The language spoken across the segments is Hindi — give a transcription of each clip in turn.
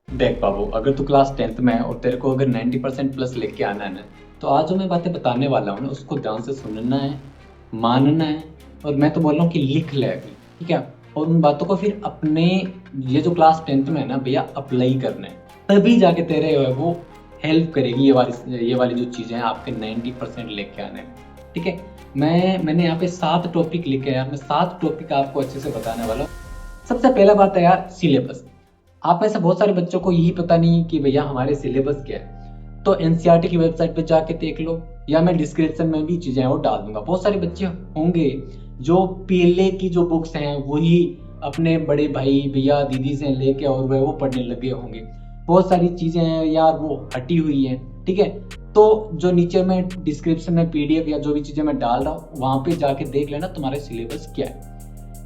देख बाबू, अगर तू क्लास 10th में है और तेरे को अगर 90% प्लस लेके आना है ना, तो आज जो मैं बातें बताने वाला हूँ ना, उसको ध्यान से सुनना है, मानना है। और मैं तो बोल रहा हूँ कि लिख ले अभी, ठीक है। और उन बातों को फिर अपने, ये जो क्लास 10th में है ना भैया, अप्लाई करना है। तभी जाके तेरे वो हेल्प करेगी, ये वाली जो चीज़ें हैं आपके 90% लेके आने में, ठीक है। मैंने यहाँ पे 7 टॉपिक लिखे हैं यार, मैं 7 टॉपिक आपको अच्छे से बताने वाला हूँ। सबसे पहला बात है यार, सिलेबस। आप में से बहुत सारे बच्चों को यही पता नहीं कि भैया हमारे सिलेबस क्या है। तो एनसीईआरटी की वेबसाइट पे जाके देख लो, या मैं डिस्क्रिप्शन में भी चीजें वो डाल दूंगा। बहुत सारे बच्चे होंगे जो पीएलए की जो बुक्स हैं वही अपने बड़े भाई भैया दीदी से लेके और वह वो पढ़ने लगे होंगे। बहुत सारी चीजें हैं यार वो हटी हुई हैं, ठीक है। तो जो नीचे में डिस्क्रिप्शन में पीडीएफ या जो भी चीजें मैं डाल रहा हूँ वहां पे जाके देख लेना तुम्हारे सिलेबस क्या है,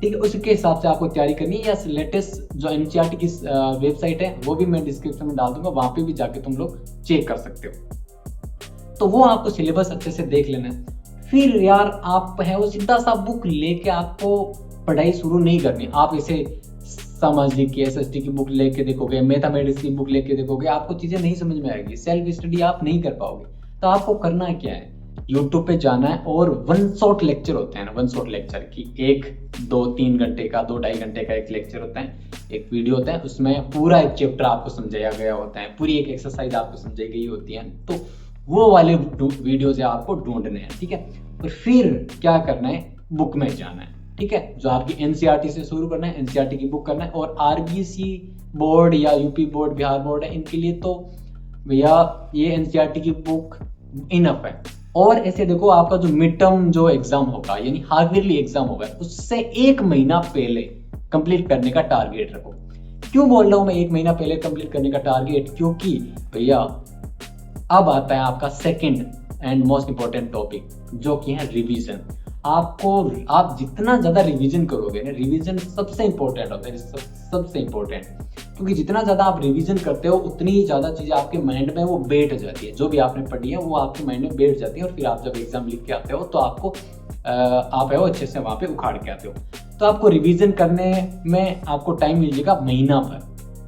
ठीक है। उसके हिसाब से आपको तैयारी करनी है। या लेटेस्ट जो एनसीईआरटी की वेबसाइट है वो भी मैं डिस्क्रिप्शन में डाल दूंगा, वहां पे भी जाके तुम लोग चेक कर सकते हो। तो वो आपको सिलेबस अच्छे से देख लेना है। फिर यार आप है वो सीधा सा बुक लेके आपको पढ़ाई शुरू नहीं करनी। आप इसे सामाजिक की एसएसटी की बुक लेके देखोगे, मैथमेटिक्स की बुक लेके देखोगे, आपको चीजें नहीं समझ में आएगी, सेल्फ स्टडी आप नहीं कर पाओगे। तो आपको करना क्या है, यूट्यूब पे जाना है और वन शॉट लेक्चर होते हैं ना, वन शॉट लेक्चर की 1 2 3 घंटे का 2 ढाई घंटे का एक लेक्चर होता है, एक वीडियो होता है, उसमें पूरा एक चैप्टर आपको समझाया गया होता है, पूरी एक एक्सरसाइज आपको समझाई गई होती है। तो वो वाले वीडियोज है आपको ढूंढने हैं, ठीक है। और फिर क्या करना है, बुक में जाना है, ठीक है। जो आपकी एनसीईआरटी से शुरू करना है, एनसीईआरटी की बुक करना है। और आरबीसी बोर्ड या यूपी बोर्ड, बिहार बोर्ड है, इनके लिए तो भैया ये एनसीईआरटी की बुक इनफ है। और ऐसे देखो, आपका जो मिड टर्म जो एग्जाम होगा यानी हाफ ईयरली एग्जाम होगा, उससे 1 महीना पहले कंप्लीट करने का टारगेट रखो। क्यों बोल रहा हूं मैं 1 महीना पहले कंप्लीट करने का टारगेट, क्योंकि भैया अब आता है आपका second and most important topic, जो कि है रिवीजन। आपको, आप जितना ज्यादा रिवीजन करोगे ना, रिवीजन सबसे इंपॉर्टेंट होता है, सबसे इंपॉर्टेंट। क्योंकि जितना ज्यादा आप रिवीजन करते हो उतनी ही ज्यादा चीजें आपके माइंड में वो बैठ जाती है, जो भी आपने पढ़ी है वो आपके माइंड में बैठ जाती है। और फिर आप जब एग्जाम लिख के आते हो तो आपको आप है वो अच्छे से वहां पे उखाड़ के आते हो। तो आपको रिवीजन करने में आपको टाइम मिल जाएगा महीना भर,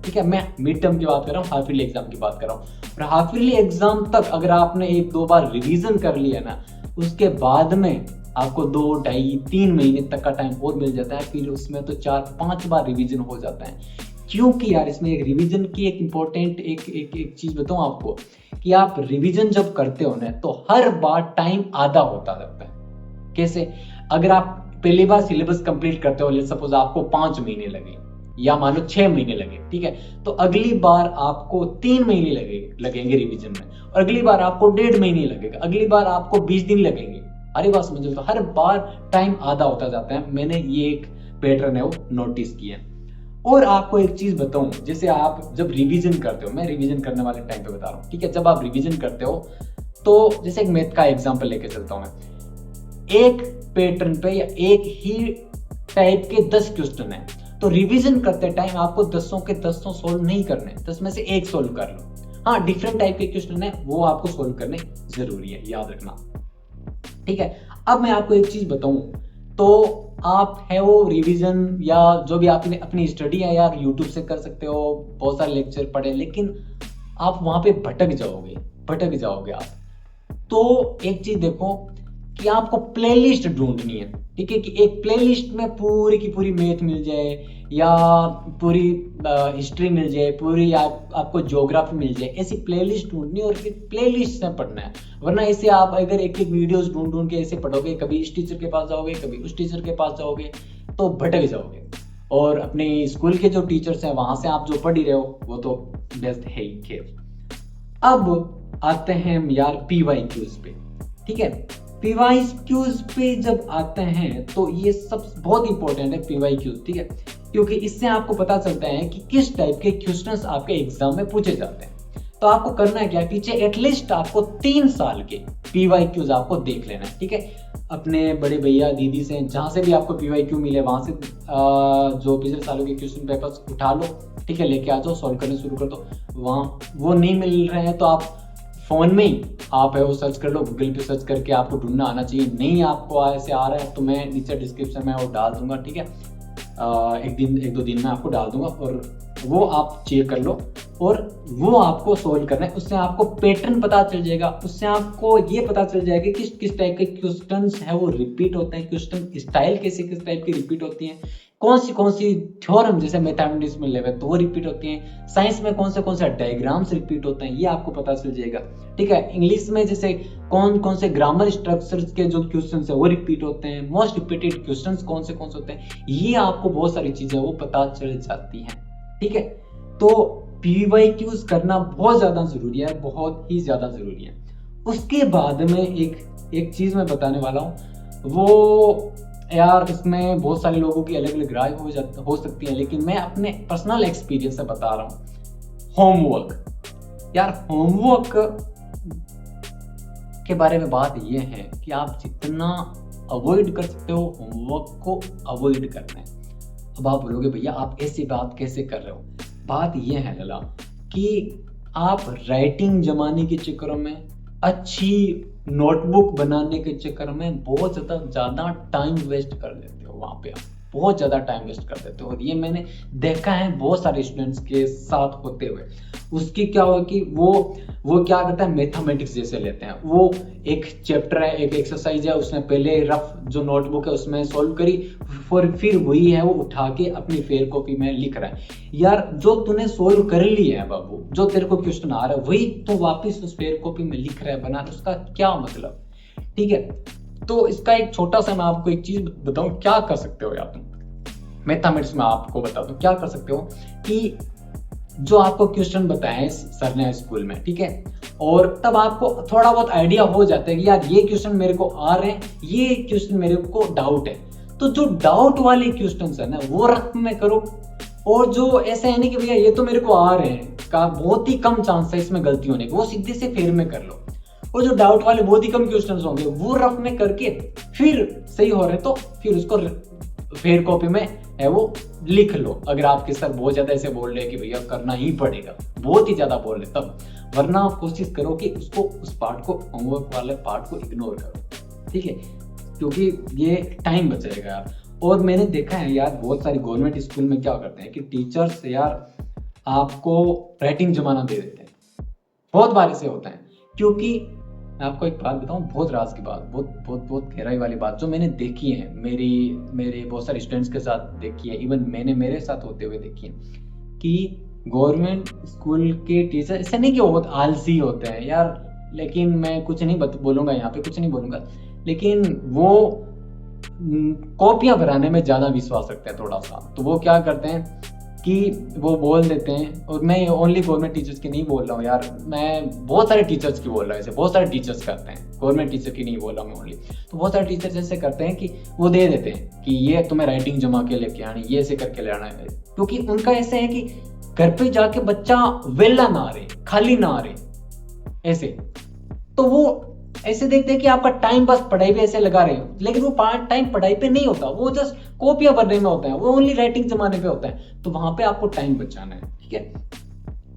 ठीक है। मैं मिड टर्म की बात कर रहा हूँ, हाफ ईयरली एग्जाम की बात कर रहा हूँ। और हाफ ईयरली एग्जाम तक अगर आपने 1 2 बार रिवीजन कर लिया ना, उसके बाद में आपको 2 ढाई 3 महीने तक का टाइम और मिल जाता है। फिर उसमें तो 4 5 बार रिवीजन हो जाता है। क्योंकि यार इसमें एक रिवीजन की एक इंपॉर्टेंट एक चीज बताऊं आपको, कि आप रिवीजन जब करते हो ना तो हर बार टाइम आधा होता जाता है। कैसे, अगर आप पहली बार सिलेबस कंप्लीट करते हो, लेट्स सपोज आपको 5 महीने लगे या मान लो 6 महीने लगे, ठीक है। तो अगली बार आपको 3 महीने लगेंगे रिवीजन में, और अगली बार आपको 1.5 महीने लगेगा, अगली बार आपको 20 दिन लगेंगे। अरे बात समझो, तो हर बार टाइम आधा होता जाता है। मैंने ये एक पैटर्न है वो नोटिस किया। और आपको एक चीज बताऊं, जैसे आप जब रिवीजन करते हो, मैं रिवीजन करने वाले टाइम पे बता रहा हूँ, ठीक है। जब आप रिवीजन करते हो तो जैसे एक मैथ का एग्जांपल लेके चलता हूं मैं, एक पैटर्न पे या एक ही टाइप के 10 क्वेश्चन है, तो रिवीजन करते टाइम आपको 10 के 10 सोल्व नहीं करने, 10 में से एक सोल्व कर लो। हाँ, डिफरेंट टाइप के क्वेश्चन है वो आपको सोल्व करने जरूरी है, याद रखना, ठीक है। अब मैं आपको एक चीज बताऊं, तो आप है वो रिवीजन या जो भी आपने अपनी स्टडी है यार यूट्यूब से कर सकते हो, बहुत सारे लेक्चर पढ़े, लेकिन आप वहां पे भटक जाओगे आप। तो एक चीज देखो, कि आपको प्लेलिस्ट ढूंढनी है, ठीक है। कि एक प्लेलिस्ट में पूरी की पूरी मैथ मिल जाए, या पूरी हिस्ट्री मिल जाए, पूरी आपको ज्योग्राफी मिल जाए, ऐसी प्लेलिस्ट ढूंढनी है और फिर प्लेलिस्ट से पढ़ना है। वरना ऐसे आप अगर एक एक वीडियोस ढूंढ ढूंढ के ऐसे पढ़ोगे, कभी इस टीचर के पास जाओगे, कभी उस टीचर के पास जाओगे, तो भटक जाओगे। और अपने स्कूल के जो टीचर्स हैं वहां से आप जो पढ़ ही रहे हो वो तो बेस्ट है ही। खैर, अब आते हैं हम यार पीवाई क्यूज पे, ठीक है। पीवाई क्यूज पे जब आते हैं तो ये सब बहुत इंपॉर्टेंट है, पीवाई क्यूज, ठीक है। क्योंकि इससे आपको पता चलता है कि किस टाइप के क्वेश्चंस आपके एग्जाम में पूछे जाते हैं। तो आपको करना है क्या, पीछे एटलीस्ट आपको 3 साल के पीवाई क्यूज आपको देख लेना है, ठीक है। अपने बड़े भैया दीदी से, जहां से भी आपको पीवाई क्यू मिले वहां से जो पिछले सालों के क्वेश्चन पेपर्स उठा लो, ठीक है, लेके आ जाओ, सॉल्व करने शुरू कर दो। वहां वो नहीं मिल रहे हैं तो आप फोन में ही आप है वो सर्च कर लो, गूगल पे सर्च करके आपको ढूंढना आना चाहिए। नहीं आपको ऐसे आ रहा है तो मैं नीचे डिस्क्रिप्शन में वो डाल दूंगा, ठीक है। 1 2 दिन में आपको डाल दूंगा, और वो आप चेक कर लो और वो आपको सोल्व करना है। उससे आपको पैटर्न पता चल जाएगा, उससे आपको ये पता चल जाएगा कि किस टाइप के क्वेश्चंस है वो रिपीट होते हैं, क्वेश्चन स्टाइल कैसे किस टाइप की रिपीट होती है, कौन सी थ्योरम जैसे मैथमेटिक्स में लेवे तो वो रिपीट होती हैं, साइंस में कौन से डायग्राम्स रिपीट होते हैं, ये आपको पता चल जाएगा। ठीक है, इंग्लिश में जैसे कौन से ग्रामर स्ट्रक्चर्स के जो क्वेश्चंस है वो रिपीट होते हैं, मोस्ट रिपीटेड क्वेश्चंस कौन से होते हैं, ये आपको बहुत सारी चीजें वो पता चल जाती हैं। ठीक है, तो पीवाईक्यूज करना बहुत ज्यादा जरूरी है, बहुत ही ज्यादा जरूरी है। उसके बाद में एक चीज मैं बताने वाला हूँ, वो यार इसमें बहुत सारे लोगों की अलग अलग राय हो सकती है, लेकिन मैं अपने पर्सनल एक्सपीरियंस से बता रहा हूँ। होमवर्क, यार होमवर्क के बारे में बात ये है कि आप जितना अवॉइड कर सकते हो होमवर्क को अवॉइड करना है। अब आप बोलोगे भैया आप ऐसी बात कैसे कर रहे हो, बात ये है लला कि आप राइटिंग जमाने के चक्कर में, अच्छी नोटबुक बनाने के चक्कर में बहुत ज्यादा टाइम वेस्ट कर देते हो, वहां पे आप बहुत ज्यादा टाइम वेस्ट कर देते हो। और ये मैंने देखा है बहुत सारे स्टूडेंट्स के साथ होते हुए। उसकी क्या हो कि वो क्या करता है, मैथमेटिक्स जैसे लेते हैं, वो एक चैप्टर है, एक एक्सरसाइज है, उसने पहले रफ जो नोटबुक है उसमें सॉल्व करी, फिर वही है वो उठा के अपनी फेयर कॉपी में लिख रहा है। यार जो तूने सोल्व कर लिया है बाबू, जो तेरे को क्वेश्चन आ रहा है वही तो वापस उस फेयर कॉपी में लिख रहा है बना, उसका क्या मतलब। ठीक है, तो इसका एक छोटा सा मैं आपको एक चीज बताऊं क्या कर सकते हो यार तुम मैथमेटिक्स में, आपको बता दूं क्या कर सकते हो कि जो आपको क्वेश्चन बताए सर ने स्कूल में, ठीक है, और तब आपको थोड़ा बहुत आइडिया हो जाता है कि यार ये क्वेश्चन मेरे को आ रहे हैं, ये क्वेश्चन मेरे को डाउट है, तो जो डाउट वाले क्वेश्चन है ना वो रफ में करो। और जो ऐसा है नहीं कि भैया ये तो मेरे को आ रहे हैं का बहुत ही कम चांस है इसमें गलती होने का, वो सीधे से फेर में कर लो। और जो डाउट वाले बहुत ही कम क्वेश्चन होंगे वो रफ में करके फिर सही हो रहे तो फिर उसको फेर कॉपी में है वो लिख लो। अगर आपके सर बहुत ज्यादा ऐसे बोल रहे हैं कि भैया करना ही पड़ेगा, बहुत ही ज्यादा बोल रहे तब, वरना आप कोशिश करो कि उसको उस पार्ट को, होमवर्क वाले पार्ट को इग्नोर करो। ठीक है, क्योंकि ये टाइम बचेगा यार। और मैंने देखा है यार बहुत सारी गवर्नमेंट स्कूल में क्या करते हैं कि टीचर्स यार आपको राइटिंग जमाना दे देते हैं, बहुत बार ऐसे होता है। क्योंकि मैं आपको एक बात बताऊं, बहुत राज की बात, बहुत गहराई वाली बात जो मैंने देखी है, मेरे बहुत सारे स्टूडेंट्स के साथ देखी है, इवन मैंने मेरे साथ होते हुए देखी है कि गवर्नमेंट स्कूल के टीचर ऐसे नहीं कि बहुत आलसी होते हैं यार, लेकिन मैं कुछ नहीं बोलूंगा यहाँ पे, कुछ नहीं बोलूंगा, लेकिन वो कॉपियां भराने में ज्यादा विश्वास रखते हैं थोड़ा सा। तो वो क्या करते हैं कि वो बोल देते हैं, और मैं ओनली गवर्नमेंट टीचर्स की नहीं बोल रहा हूँ यार, मैं बहुत सारे टीचर्स की बोल रहा हूँ, ऐसे बहुत सारे टीचर्स करते हैं, गवर्नमेंट टीचर की नहीं बोल रहा मैं ओनली। तो बहुत सारे टीचर्स ऐसे करते हैं कि वो दे देते हैं कि ये तुम्हें राइटिंग जमा के लेके आनी, ये ऐसे करके ले आना है, क्योंकि उनका ऐसे है कि घर पे जाके बच्चा वेला ना आ रहे, खाली ना आ रहे ऐसे। तो वो ऐसे देखते हैं कि आपका टाइम बस पढ़ाई पे ऐसे लगा रहे हो, लेकिन वो पार्ट टाइम पढ़ाई पे नहीं होता, वो जस्ट कॉपियां भरने में होता है, वो ओनली राइटिंग जमाने पे होता है। तो वहां पे आपको टाइम बचाना है, ठीक है।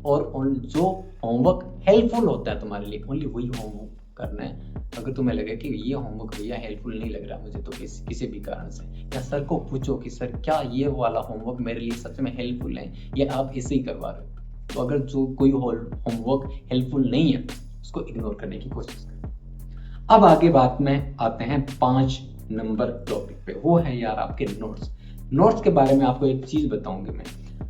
और जो होमवर्क हेल्पफुल होता है तुम्हारे लिए, ओनली वही होमवर्क करना है। अगर तुम्हें लगे कि ये होमवर्क भैया हेल्पफुल नहीं लग रहा मुझे, तो किसी भी कारण से, या सर को पूछो कि सर क्या ये वाला होमवर्क मेरे लिए सच में हेल्पफुल है, या आप ऐसे ही करवा रहे हो। तो अगर जो कोई होमवर्क हेल्पफुल नहीं है उसको इग्नोर करने की कोशिश करें। अब आगे बात में आते हैं 5 नंबर टॉपिक पे, वो है यार आपके नोट्स। नोट्स के बारे में आपको एक चीज बताऊंगी मैं,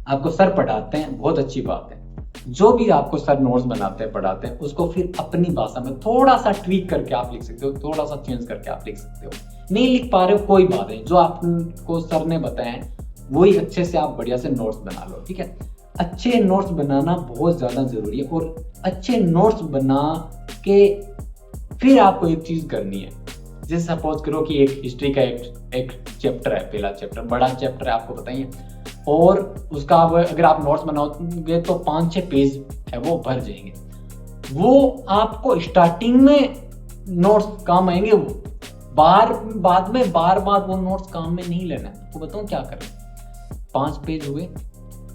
आपको सर पढ़ाते हैं, बहुत अच्छी बात है, जो भी आपको सर नोट्स बनाते हैं पढ़ाते हैं उसको फिर अपनी भाषा में थोड़ा सा ट्वीक करके आप लिख सकते हो, थोड़ा सा चेंज करके आप लिख सकते हो। नहीं लिख पा रहे हो कोई बात नहीं, जो आपको सर ने बताया वही अच्छे से आप बढ़िया से नोट्स बना लो, ठीक है। अच्छे नोट्स बनाना बहुत ज्यादा जरूरी है, और अच्छे नोट्स बना के फिर आपको एक चीज करनी है। जैसे सपोज करो कि एक हिस्ट्री का एक चैप्टर है, पहला चैप्टर बड़ा चैप्टर है, आपको बताइए, और उसका अगर आप नोट्स बनाओगे तो 5-6 पेज है वो भर जाएंगे। वो आपको स्टार्टिंग में नोट्स काम आएंगे, वो बाद में बार वो नोट्स काम में नहीं लेना है। तो बताऊं क्या करें, 5 पेज हुए,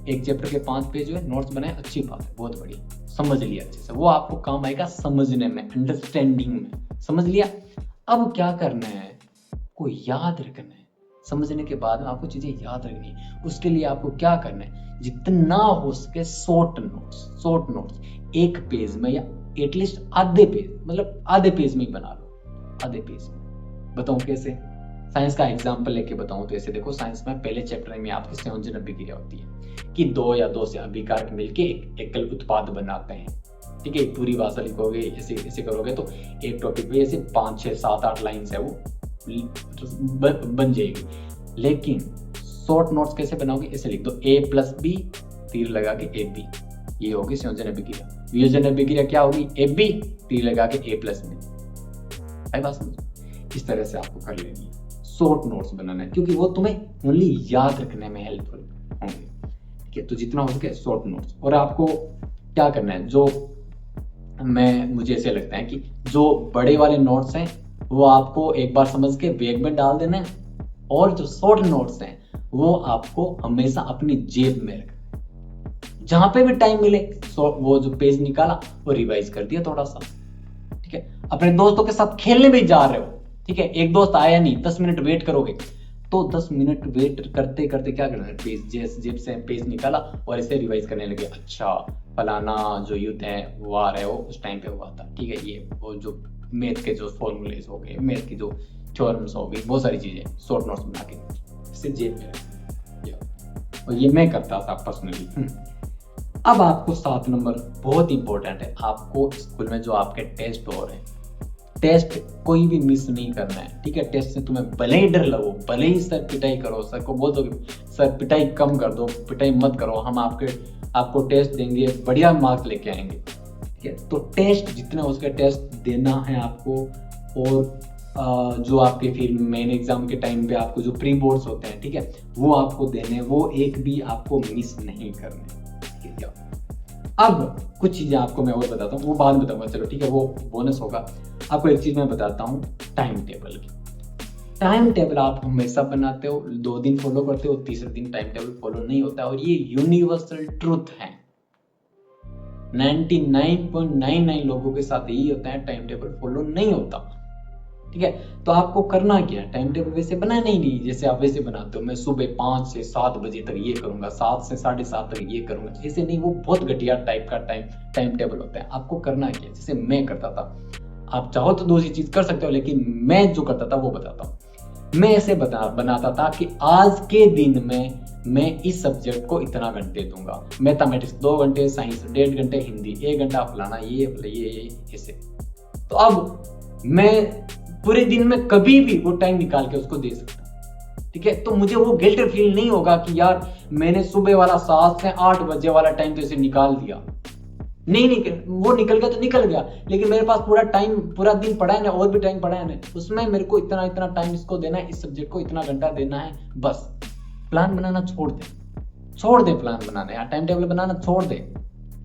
एक चैप्टर के 5 पेज हुए, नोट्स बनाए, अच्छी बात है, बहुत बढ़िया, समझ लिया अच्छे से, वो आपको काम आएगा समझने में, अंडरस्टैंडिंग में, समझ लिया। अब क्या करना है, को याद रखना है। समझने के बाद में आपको चीजें याद रखनी है, उसके लिए आपको क्या करना है, जितना हो सके शॉर्ट नोट्स एक पेज में या एटलीस्ट आधे पेज, मतलब आधे पेज में ही बना लो, आधे पेज में। बताऊं कैसे? साइंस का एग्जांपल लेके बताऊं तो ऐसे देखो, साइंस में पहले चैप्टर में आपकी संयोजन अभिक्रिया होती है कि दो या दो से अभिकारक मिलके एक एकल उत्पाद बनाते हैं। ठीक है, पूरी भाषा लिखोगे ऐसे ऐसे करोगे तो एक टॉपिक पे ऐसे 5 6 7 8 लाइन है वो बन जाएगी। लेकिन शॉर्ट नोट्स कैसे बनाओगे? ऐसे लिख दो A+B तीर लगा के AB, ये होगी संयोजन अभिक्रिया। वियोजन अभिक्रिया क्या होगी? AB तीर लगा के A+B। आई बात समझ? इस तरह से आपको कर लेनी है, शॉर्ट नोट्स बनाना है, क्योंकि वो तुम्हें ओनली याद रखने में हेल्पफुल होंगे। ठीक है, तो जितना हो सके शॉर्ट नोट्स। और आपको क्या करना है, जो मुझे ऐसे लगता है कि जो बड़े वाले नोट्स हैं वो आपको एक बार समझ के बैग में डाल देना है, और जो शॉर्ट नोट्स हैं वो आपको हमेशा अपनी जेब में रखना। जहां पे भी टाइम मिले वो जो पेज निकाला वो रिवाइज कर दिया थोड़ा सा। ठीक है, अपने दोस्तों के साथ खेलने भी जा रहे हो, ठीक है, एक दोस्त आया नहीं, 10 मिनट वेट करोगे, तो 10 मिनट वेट करते करते क्या करना है, पेज जेब से पेज निकाला और इसे रिवाइज करने लगे। अच्छा, फलाना जो युद्ध है वो आ रहा है, वो उस टाइम पे हुआ था। ठीक है, ये वो जो मैथ के जो फॉर्मूलेज हो गए, मैथ की जो थ्योरम्स हो गई, बहुत सारी चीजें शॉर्ट नोट्स बना के इसे जेब में रखें। और ये मैं करता था पर्सनली। अब आपको 7 नंबर बहुत इंपॉर्टेंट है, आपको स्कूल में जो आपके टेस्ट हो रहे हैं, टेस्ट कोई भी मिस नहीं करना है। ठीक है, टेस्ट से तुम्हें भले ही डर लगो, भले ही सर पिटाई करो, सर को बोल दो सर पिटाई कम कर दो, पिटाई मत करो, हम आपको टेस्ट देंगे, बढ़िया मार्क्स लेके आएंगे। ठीक है, तो टेस्ट जितना उसका टेस्ट देना है आपको। और जो आपके फिर मेन एग्जाम के टाइम पे आपको जो प्री बोर्ड्स होते हैं, ठीक है, वो आपको देने, वो एक भी आपको मिस नहीं करने। ठीक है, अब कुछ चीजें आपको मैं और बताता हूँ, वो बाद में बताऊंगा, चलो ठीक है, वो बोनस होगा। आपको एक चीज मैं बताता हूँ, टाइम टेबल की। टाइम टेबल आप हमेशा बनाते हो, 2 दिन फॉलो करते हो, तीसरे दिन टाइम टेबल फॉलो नहीं होता, और ये यूनिवर्सल ट्रुथ है। 99.99 लोगों के साथ यही होता है, टाइम टेबल फॉलो नहीं होता। ठीक है, तो आपको करना क्या है, टाइम टेबल वैसे बनाना ही नहीं जैसे आप वैसे बनाते हो, मैं सुबह 5 से 7 बजे तक ये करूंगा, 7 से 7:30 तक ये करूंगा, ऐसे नहीं, वो बहुत घटिया टाइप का टाइम टेबल होता है। आपको करना क्या है, जैसे मैं करता था, आप चाहो तो दूसरी चीज कर सकते हो, लेकिन मैं जो करता था वो बताता हूँ। मैं ऐसे बनाता था कि आज के दिन में मैं इस सब्जेक्ट को इतना घंटे दूंगा, मैथमेटिक्स 2 घंटे, साइंस 1.5 घंटे, हिंदी 1 घंटा, फलाना ये ऐसे। तो अब मैं पूरे दिन में कभी भी वो टाइम निकाल के उसको दे सकता। ठीक है, तो मुझे वो गिल्ट फील नहीं होगा कि यार मैंने सुबह वाला 7 से 8 बजे वाला टाइम तो इसे निकाल दिया। नहीं, वो निकल गया तो निकल गया, लेकिन मेरे पास पूरा दिन पड़ा है ना, और भी टाइम पड़ा है ना, उसमें मेरे को इतना टाइम इसको देना है, इस सब्जेक्ट को इतना घंटा देना है। बस प्लान बनाना छोड़ दे प्लान बनाना, यार टाइम टेबल बनाना छोड़ दे।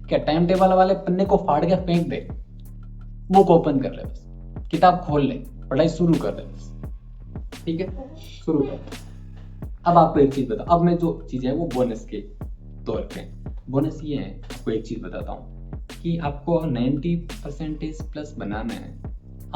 क्या टाइम टेबल वाले पन्ने को फाड़ के फेंक दे, बुक ओपन कर ले, बस किताब खोल ले, पढ़ाई शुरू कर ले बस। ठीक है, शुरू कर। अब आपको एक चीज बता, अब मैं जो चीजें हैं वो बोनस के तौर पे, बोनस ये है, आपको एक चीज बताता हूँ कि आपको 90% प्लस बनाना है।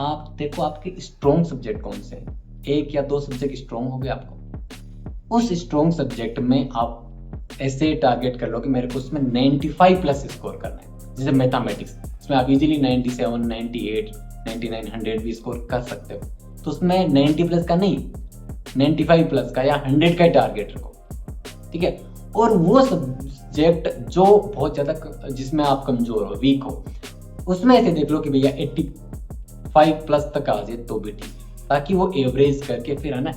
आप देखो आपके स्ट्रॉन्ग सब्जेक्ट कौन से हैं, 1 या 2 सब्जेक्ट स्ट्रॉन्ग हो गए आपको, उस स्ट्रॉन्ग सब्जेक्ट में आप ऐसे टारगेट कर लो कि मेरे को उसमें 95 प्लस स्कोर करना है। जैसे मैथमेटिक्स, इसमें आप इजीली 97, 98, 99, 100 भी स्कोर कर सकते हो, तो उसमें 90 प्लस का नहीं, 95 प्लस का या 100 का टारगेट रखो। ठीक है, और वो सब्जेक्ट जो बहुत ज्यादा जिसमें आप कमजोर हो, वीक हो, उसमें ऐसे देख लो कि भैया 85 प्लस तक आ जाए तो भी ठीक है, ताकि वो एवरेज करके फिर है ना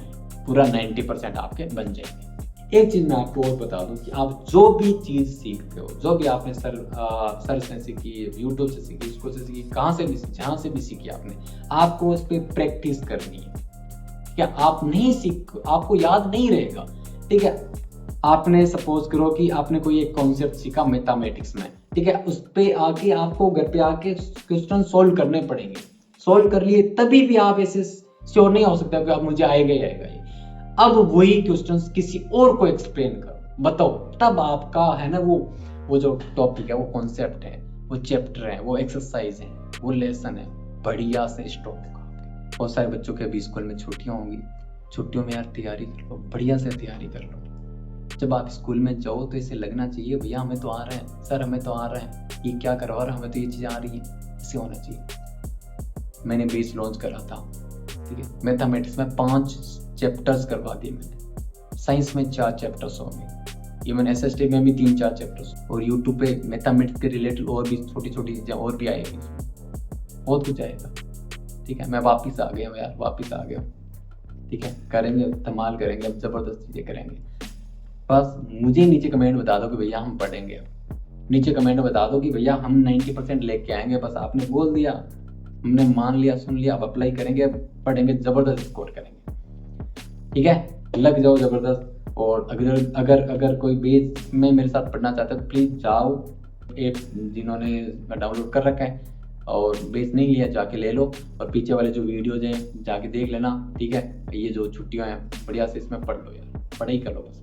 पूरा 90% आपके बन जाएंगे। एक चीज मैं आपको और बता दूं कि आप जो भी चीज सीखते हो, जो भी आपने सर से सीखी, यूट्यूब से सीखी, स्कूल से सीखी, कहाँ से भी, जहां से भी सीखी आपने, आपको उस पर प्रैक्टिस करनी है। क्या आप नहीं आपको याद नहीं रहेगा। ठीक है, आपने सपोज करो कि आपने कोई एक कॉन्सेप्ट सीखा मैथमेटिक्स में, ठीक है, उस पे आके आपको घर पे आके क्वेश्चन सोल्व करने पड़ेंगे, सोल्व कर लिए तभी भी आप ऐसे श्योर नहीं हो सकते कि अब मुझे आएगा ही आएगा ही। अब वही क्वेश्चंस किसी और को एक्सप्लेन करो, बताओ, तब आपका है ना वो जो टॉपिक है, वो कॉन्सेप्ट है, वो चैप्टर है, वो एक्सरसाइज है, वो लेसन है, बढ़िया से स्टॉप होगा। बहुत सारे बच्चों के अभी स्कूल में छुट्टियां होंगी, छुट्टियों में यार तैयारी कर लो, बढ़िया से तैयारी कर लो। जब आप स्कूल में जाओ तो इसे लगना चाहिए भैया हमें तो आ रहा है, सर हमें तो आ रहा है, ये क्या करवा रहा है, हमें तो ये चीज़ आ रही है, इसे होना चाहिए। मैंने बेस लॉन्च करा था, ठीक है। मैथमेटिक्स में 5 चैप्टर्स करवा दिए मैंने, साइंस में 4 चैप्टर्स होंगे, इवन एसएसटी में भी 3-4 चैप्टर्स, और यूट्यूब पे मैथमेटिक्स के रिलेटेड और भी छोटी छोटी चीज़ें और भी आएगी, बहुत कुछ आएगा, ठीक है। मैं वापस आ गया हूँ यार, वापस आ गया हूँ, ठीक है। करेंगे, धमाल करेंगे, अब ज़बरदस्त चीज़ें करेंगे। बस मुझे नीचे कमेंट बता दो कि भैया हम पढ़ेंगे, नीचे कमेंट बता दो कि भैया हम 90% लेके आएंगे। बस आपने बोल दिया, हमने मान लिया, सुन लिया, अब अप्लाई करेंगे, पढ़ेंगे, ज़बरदस्त स्कोर करेंगे, ठीक है। लग जाओ ज़बरदस्त। और अगर अगर अगर कोई बेस में मेरे साथ पढ़ना चाहता है तो प्लीज़ जाओ, ऐप जिन्होंने डाउनलोड कर रखा है और बेस नहीं लिया जाके ले लो, और पीछे वाले जो वीडियोज हैं जाके देख लेना, ठीक है। ये जो छुट्टियाँ हैं बढ़िया से इसमें पढ़ लो यार, पढ़ाई करो बस।